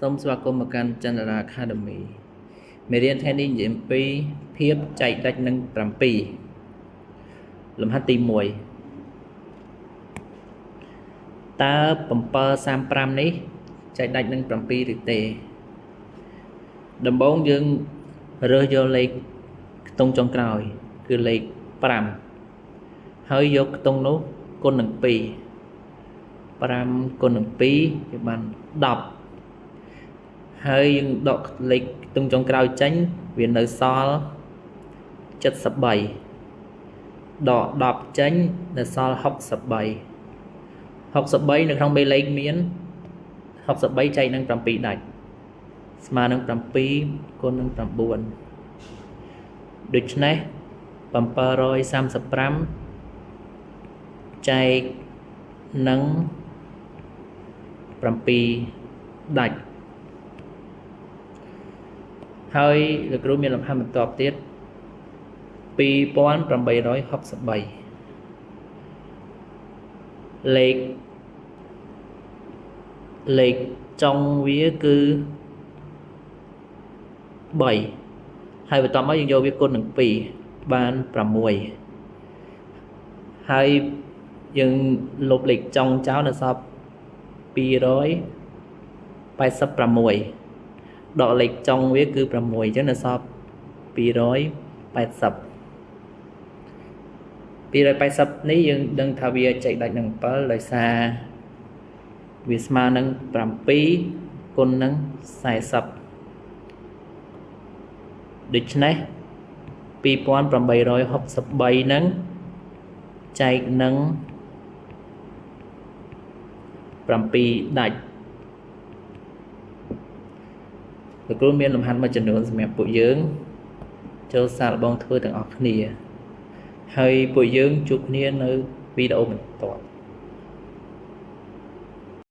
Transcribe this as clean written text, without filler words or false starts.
សូមស្វាគមន៍មកកាន់ចន្ទរា Academy មេរៀនថ្ងៃនេះនិយាយអំពីភាពចែកដាច់នឹង7លំហាត់ទី1តើ735នេះចែកដាច់នឹង7ឬទេដំបូងយើងរើសយកលេខខ្ទង់ចុងក្រោយគឺលេខ5ហើយយកខ្ទង់នោះគុណនឹង2 5គុណនឹង2វាបាន10ហើយយើងដកលេខខ្ទង់ចុងក្រោយចេញវានៅសល់73ដក10ចេញនៅសល់63នៅក្នុងមេលេខមាន63ចែកនឹង7ដាច់ស្មើនឹង7គុណនឹង9ដូច្នេះ735ចែកនឹង7ដាច់ហើយលោកគ្រូមានលំហាត់បន្តទៀត2863លេខចុងវាគឺ3ហើយបន្ទាប់មកយើងយកវាគុណនឹង2បាន6ហើយយើងលុបលេខចុងចោលនៅសល់286ដកលេខចុងវាគឺ6អញ្ចឹងនៅសល់280នេះយើងដឹងថាវាចែកដាច់នឹង7ដោយសារវាស្មើនឹង7គុណនឹង40ដូច្នេះ2863នឹងចែកនឹង7ដាច់លោកគ្រូមានលំហាត់មួយចំនួនសម្រាប់ពួកយើងចូលសាកល្បងធ្វើទាំងអស់គ្នាហើយពួកយើងជួបគ្នានៅវីដេអូបន្ទាប់